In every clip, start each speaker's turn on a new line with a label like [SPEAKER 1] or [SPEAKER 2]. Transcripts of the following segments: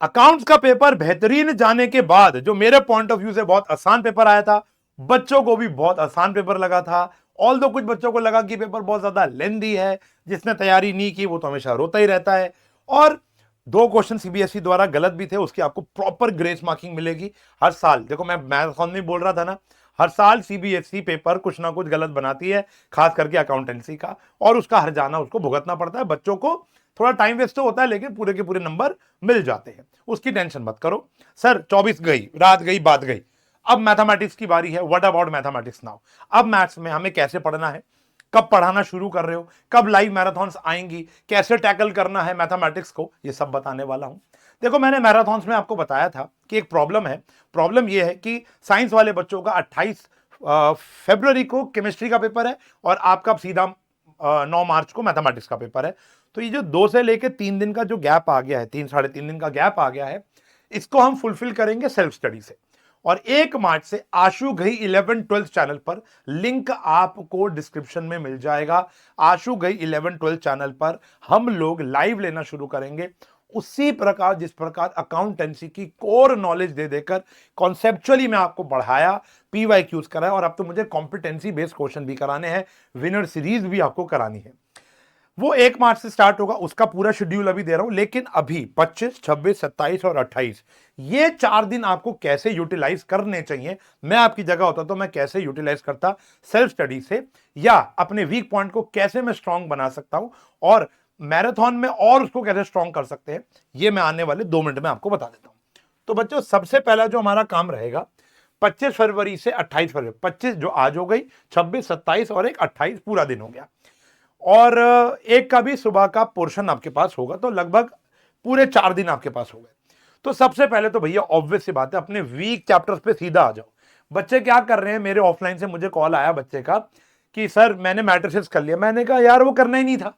[SPEAKER 1] Accounts का paper बेहतरीन जाने के बाद जो मेरे पॉइंट ऑफ व्यू से बहुत आसान पेपर आया था, बच्चों को भी बहुत आसान पेपर लगा था। ऑल दो कुछ बच्चों को लगा कि पेपर बहुत ज्यादा लेंदी है, जिसने तैयारी नहीं की वो तो हमेशा रोता ही रहता है। और दो क्वेश्चन सीबीएसई द्वारा गलत भी थे, उसकी आपको प्रॉपर ग्रेस मार्किंग मिलेगी हर साल। देखो मैं मैराथन में बोल रहा था ना, हर साल सीबीएसई पेपर कुछ ना कुछ गलत बनाती है, खास करके अकाउंटेंसी का, और उसका हर जाना उसको भुगतना पड़ता है। बच्चों को थोड़ा टाइम वेस्ट तो होता है, लेकिन पूरे के पूरे नंबर मिल जाते हैं, उसकी टेंशन मत करो। सर 24 गई, रात गई, बात गई। अब मैथमेटिक्स की बारी है। What about mathematics now? अब मैथ्स में हमें कैसे पढ़ना है, कब पढ़ाना शुरू कर रहे हो, कब लाइव मैराथन्स आएंगी, कैसे टैकल करना है मैथमेटिक्स को, ये सब बताने वाला हूं। देखो मैंने मैराथन्स में आपको बताया था कि एक प्रॉब्लम है। प्रॉब्लम यह है कि साइंस वाले बच्चों का 28 फरवरी को केमिस्ट्री का पेपर है, और आपका सीधा 9 मार्च को मैथमेटिक्स का पेपर है। तो ये जो 2 से लेकर 3 दिन का जो गैप आ गया है, 3 साढ़े 3 दिन का गैप आ गया है, इसको हम फुलफिल करेंगे सेल्फ स्टडी से। और 1 मार्च से आशु घई 11-12 चैनल पर, लिंक आपको डिस्क्रिप्शन में मिल जाएगा। आशु घई 11-12 चैनल पर हम लोग लाइव लेना शुरू करेंगे, उसी प्रकार जिस प्रकार अकाउंटेंसी की कोर नॉलेज दे देकर कॉन्सेप्चुअली मैं आपको बढ़ाया, पीवाईक्यूज कराया, और अब तो मुझे कॉम्पिटेंसी बेस्ड क्वेश्चन भी कराने हैं, विनर सीरीज भी आपको करानी है। वो 1 मार्च से स्टार्ट होगा, उसका पूरा शेड्यूल अभी दे रहा हूं। लेकिन अभी 25, 26, 27 और 28 ये 4 दिन आपको कैसे यूटिलाइज करने चाहिए, मैं आपकी जगह होता तो मैं कैसे यूटिलाइज करता सेल्फ स्टडी से, या अपने वीक पॉइंट को कैसे मैं स्ट्रांग बना सकता हूं, और मैराथन में और उसको कैसे स्ट्रांग कर सकते हैं, ये मैं आने वाले 2 मिनट में आपको बता देता हूं। तो बच्चों सबसे पहला जो हमारा काम रहेगा, 25 फरवरी से 28 फरवरी, 25 जो आज हो गई, 26, 27 और एक 28 पूरा दिन हो गया, और एक का भी सुबह का पोर्शन आपके पास होगा, तो लगभग पूरे 4 दिन आपके पास हो गए। तो सबसे पहले तो भैया ऑब्वियस सी बात है, अपने वीक चैप्टर्स पे सीधा आ जाओ। बच्चे क्या कर रहे हैं, मेरे ऑफलाइन से मुझे कॉल आया बच्चे का कि सर मैंने मैट्रिसेस कर लिया। मैंने कहा यार वो करना ही नहीं था।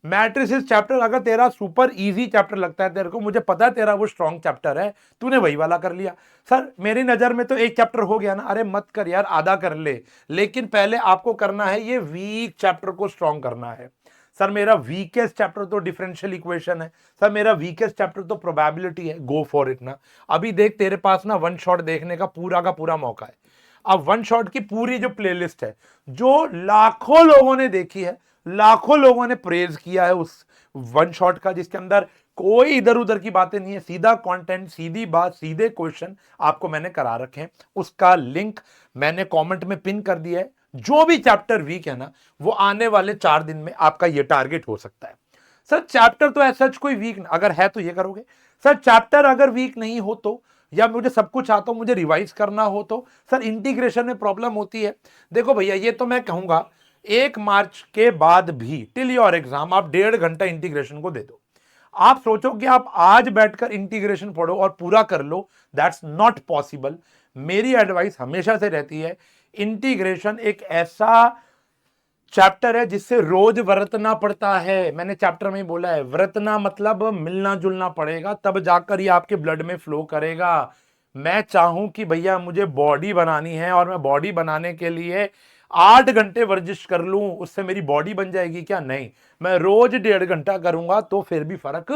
[SPEAKER 1] मैट्रिसेस चैप्टर अगर तेरा सुपर इजी चैप्टर लगता है तेरे को, मुझे पता है तेरा वो स्ट्रॉन्ग चैप्टर है, तूने वही वाला कर लिया। सर मेरी नजर में तो एक चैप्टर हो गया ना। अरे मत कर यार, आधा कर ले, लेकिन पहले आपको करना है ये वीक चैप्टर को स्ट्रॉन्ग करना है। सर मेरा वीकेस्ट चैप्टर तो डिफरेंशियल इक्वेशन है, सर मेरा वीकेस्ट चैप्टर तो प्रोबेबिलिटी है। गो फॉर इट ना। अभी देख तेरे पास ना वन शॉट देखने का पूरा मौका है। अब वन शॉट की पूरी जो प्लेलिस्ट है, जो लाखों लोगों ने देखी है, लाखों लोगों ने प्रेज किया है उस वन शॉट का, जिसके अंदर कोई इधर उधर की बातें नहीं है, सीधा कंटेंट, सीधी बात, सीधे क्वेश्चन आपको मैंने करा रखे हैं। उसका लिंक मैंने कमेंट में पिन कर दिया है। जो भी चैप्टर वीक है ना, वो आने वाले 4 दिन में आपका ये टारगेट हो सकता है। सर चैप्टर तो ऐसा कोई वीक अगर है तो ये करोगे। सर चैप्टर अगर वीक नहीं हो तो, या मुझे सब कुछ आता हो, मुझे रिवाइज करना हो तो, सर इंटीग्रेशन में प्रॉब्लम होती है। देखो भैया ये तो मैं कहूंगा 1 मार्च के बाद भी टिल योर एग्जाम आप 1.5 घंटा इंटीग्रेशन को दे दो। आप सोचो कि आप आज बैठकर इंटीग्रेशन पढ़ो और पूरा कर लो, दैट्स नॉट पॉसिबल। मेरी एडवाइस हमेशा से रहती है, इंटीग्रेशन एक ऐसा चैप्टर है जिससे रोज वरतना पड़ता है। मैंने चैप्टर में ही बोला है, वरतना मतलब मिलना जुलना पड़ेगा, तब जाकर ये आपके ब्लड में फ्लो करेगा। मैं चाहूं कि भैया मुझे बॉडी बनानी है, और मैं बॉडी बनाने के लिए 8 घंटे वर्जिश कर लूं, उससे मेरी बॉडी बन जाएगी क्या? नहीं, मैं रोज 1.5 घंटा करूंगा तो फिर भी फर्क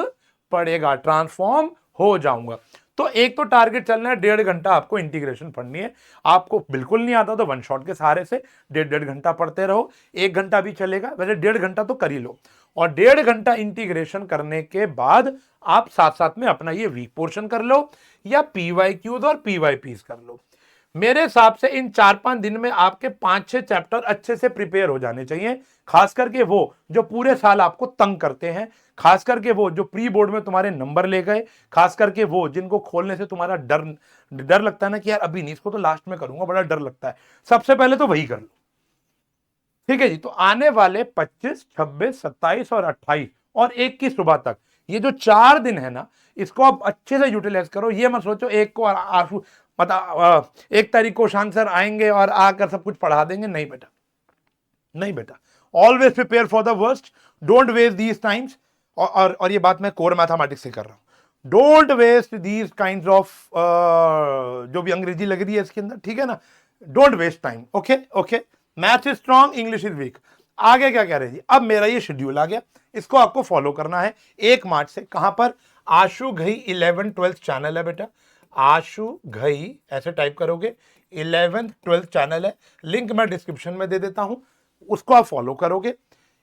[SPEAKER 1] पड़ेगा, ट्रांसफॉर्म हो जाऊंगा। तो एक तो टारगेट चलना है, 1.5 घंटा आपको इंटीग्रेशन पढ़नी है। आपको बिल्कुल नहीं आता तो वन शॉट के सहारे से 1.5 घंटा पढ़ते रहो। 1 घंटा भी चलेगा, वैसे 1.5 घंटा तो कर ही लो। और 1.5 घंटा इंटीग्रेशन करने के बाद आप साथ साथ में अपना ये वीक पोर्शन कर लो, या पीवाईक्यूज और पीवाईपीज कर लो। मेरे हिसाब से इन 4-5 दिन में आपके 5-6 चैप्टर अच्छे से प्रिपेयर हो जाने चाहिए, खास करके वो जो पूरे साल आपको तंग करते हैं, खास करके वो जो प्री बोर्ड में तुम्हारे नंबर ले गए, खास करके वो जिनको खोलने से तुम्हारा डर लगता है ना कि यार अभी नहीं, इसको तो लास्ट में करूंगा, बड़ा डर लगता है। सबसे पहले तो वही कर लो, ठीक है जी। तो आने वाले 25, 26, 27 और 28 और 1 की सुबह तक ये जो 4 दिन है ना, इसको आप अच्छे से यूटिलाइज करो। ये मत सोचो 1 को आशु मतलब 1 तारीख को शांत सर आएंगे और आकर सब कुछ पढ़ा देंगे। नहीं बेटा, नहीं बेटा, always prepare for the worst, don't waste these times. और ये बात मैं कोर मैथमेटिक्स से कर रहा हूं। Don't waste these kind of जो भी अंग्रेजी लग रही है इसके अंदर, ठीक है ना, don't waste time. Okay okay, maths is strong, English is weak. आगे क्या कह रहे जी, अब मेरा ये शेड्यूल आ गया, इसको आपको फॉलो करना है। 1 मार्च से कहां पर, आशु घई 11th-12th चैनल है बेटा, आशु घई ऐसे टाइप करोगे, 11th-12th चैनल है, लिंक मैं डिस्क्रिप्शन में दे देता हूं, उसको आप फॉलो करोगे।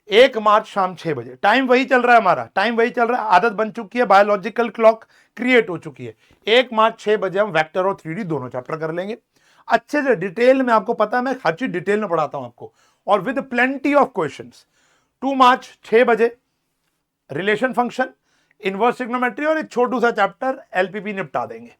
[SPEAKER 1] 1 मार्च शाम 6 बजे, टाइम वही चल रहा है हमारा, टाइम वही चल रहा है, आदत बन चुकी है, बायोलॉजिकल क्लॉक क्रिएट हो चुकी है। 1 मार्च 6 बजे हम वेक्टर और 3D दोनों चैप्टर कर लेंगे अच्छे से डिटेल में। आपको पता है मैं हर चीज डिटेल में पढ़ाता हूं आपको, और विद प्लेंटी ऑफ क्वेश्चंस। 2 मार्च 6 बजे रिलेशन फंक्शन, इनवर्स ट्रिग्नोमेट्री और एक छोटू सा चैप्टर एलपीपी निपटा देंगे।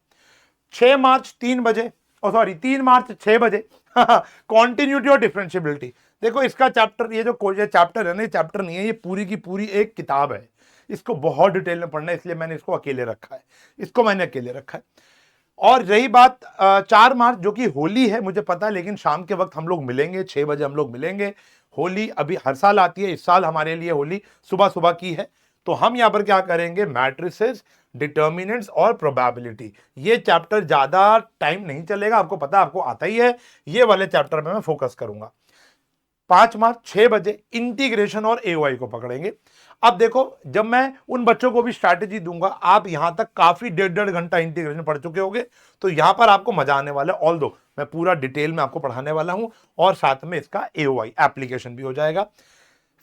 [SPEAKER 1] 6 मार्च 3 बजे, ओ सॉरी 3 मार्च 6 बजे कॉन्टिन्यूटी और डिफरेंशियबिलिटी। देखो इसका चैप्टर, ये जो चैप्टर है ना, ये चैप्टर नहीं है, ये पूरी की पूरी एक किताब है, इसको बहुत डिटेल में पढ़ना है, इसलिए मैंने इसको अकेले रखा है, इसको मैंने अकेले रखा है। और रही बात 4 मार्च जो कि होली है, मुझे पता है, लेकिन शाम के वक्त हम लोग मिलेंगे, 6 बजे हम लोग मिलेंगे। होली अभी हर साल आती है, इस साल हमारे लिए होली सुबह सुबह की है, तो हम यहां पर क्या करेंगे, मैट्रिसेस, डिटर्मिनेंट्स और प्रोबेबिलिटी। ये चैप्टर ज्यादा टाइम नहीं चलेगा, आपको पता है, आपको आता ही है, ये वाले चैप्टर में मैं फोकस करूंगा। 5 मार्च 6 बजे इंटीग्रेशन और एओआई को पकड़ेंगे। अब देखो, जब मैं उन बच्चों को भी स्ट्रैटेजी दूंगा, आप यहां तक काफी 1.5 घंटा इंटीग्रेशन पढ़ चुके होंगे, तो यहां पर आपको मजा आने वाला है। ऑल्दो मैं पूरा डिटेल में आपको पढ़ाने वाला हूं, और साथ में इसका एओआई एप्लीकेशन भी हो जाएगा।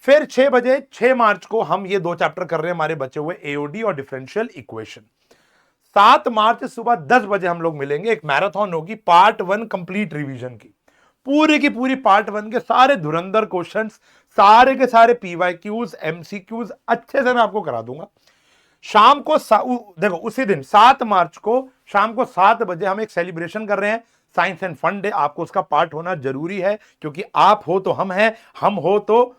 [SPEAKER 1] फिर 6 बजे 6 मार्च को हम ये 2 चैप्टर कर रहे हैं हमारे बचे हुए, एओडी और डिफरेंशियल इक्वेशन। 7 मार्च सुबह 10 बजे हम लोग मिलेंगे, एक मैराथन होगी पार्ट 1 कंप्लीट रिवीजन की, पूरी की पूरी पार्ट 1 के सारे धुरंधर क्वेश्चंस, सारे के सारे पीवाईक्यूज, एमसीक्यूज अच्छे से मैं आपको करा दूंगा। शाम को देखो उसी दिन 7 मार्च को शाम को 7 बजे हम एक सेलिब्रेशन कर रहे हैं, साइंस एंड फन डे। आपको उसका पार्ट होना जरूरी है, क्योंकि आप हो तो हम हैं, हम हो तो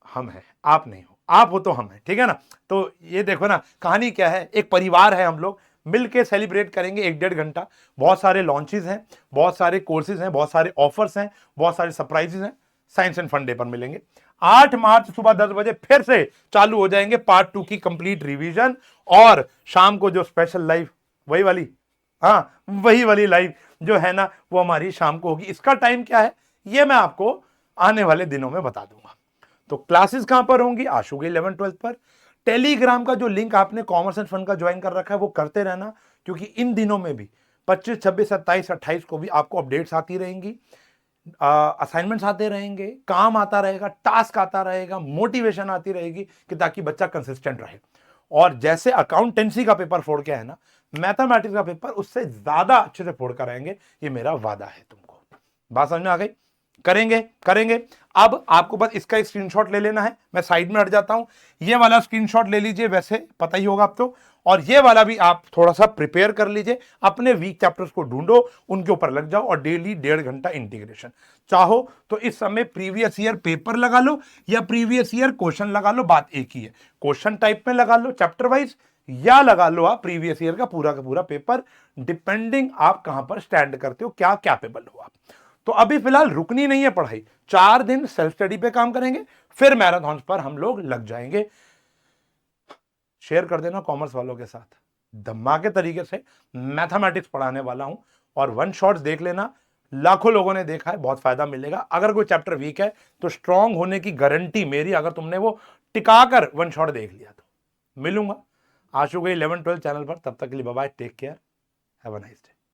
[SPEAKER 1] हम हैं, आप नहीं हो, आप हो तो हम हैं, ठीक है ना। तो ये देखो ना, कहानी क्या है, एक परिवार है, हम लोग मिलके सेलिब्रेट करेंगे 1-1.5 घंटा। बहुत सारे लॉन्चेस हैं, बहुत सारे कोर्सेज हैं, बहुत सारे ऑफर्स हैं, बहुत सारे सरप्राइजेस हैं, साइंस एंड फन डे पर मिलेंगे। 8 मार्च सुबह 10 बजे फिर से चालू हो जाएंगे पार्ट 2 की कंप्लीट रिवीजन, और शाम को जो स्पेशल लाइव, वही वाली, हाँ वही वाली लाइव जो है ना, वो हमारी शाम को होगी। इसका टाइम क्या है, ये मैं आपको आने वाले दिनों में बता दूंगा। तो क्लासेस कहां पर होंगी, आशु के 11th-12th पर। टेलीग्राम का जो लिंक आपने कॉमर्स एंड फन का ज्वाइन कर रखा है, वो करते रहना, क्योंकि इन दिनों में भी 25, 26, 27, 28 को भी आपको अपडेट्स आती रहेंगी, असाइनमेंट्स आते रहेंगे, काम आता रहेगा, टास्क आता रहेगा, मोटिवेशन आती रहेगी, कि ताकि बच्चा कंसिस्टेंट रहे। और जैसे अकाउंटेंसी का पेपर फोड़ के है ना, मैथमेटिक्स का पेपर उससे ज्यादा अच्छे से फोड़ कर आएंगे, ये मेरा वादा है तुमको। बात समझ में आ गई, करेंगे करेंगे। अब आपको बस इसका एक स्क्रीनशॉट ले लेना है, मैं साइड में हट जाता हूं, ये वाला स्क्रीनशॉट ले लीजिए, वैसे पता ही होगा आप तो, और ये वाला भी आप थोड़ा सा प्रिपेयर कर लीजिए, अपने वीक चैप्टर्स को ढूंढो, उनके ऊपर लग जाओ, और डेली 1.5 घंटा इंटीग्रेशन। चाहो तो इस समय प्रीवियस ईयर पेपर लगा लो, या प्रीवियस ईयर क्वेश्चन लगा लो, बात एक ही है। क्वेश्चन टाइप में लगा लो चैप्टर वाइज, या लगा लो आप प्रीवियस ईयर का पूरा पेपर, डिपेंडिंग आप कहां पर स्टैंड करते हो, क्या कैपेबल हो आप। तो अभी फिलहाल रुकनी नहीं है पढ़ाई, 4 दिन सेल्फ स्टडी पे काम करेंगे, फिर मैराथन पर हम लोग लग जाएंगे। शेयर कर देना कॉमर्स वालों के साथ, धमाके तरीके से मैथमेटिक्स पढ़ाने वाला हूं, और 1 शॉट्स देख लेना, लाखों लोगों ने देखा है, बहुत फायदा मिलेगा। अगर कोई चैप्टर वीक है तो स्ट्रांग होने की गारंटी मेरी, अगर तुमने वो टिकाकर 1 शॉट देख लिया तो। मिलूंगा आशु के 11-12 चैनल पर, तब तक के लिए bye bye, take care, have a nice day.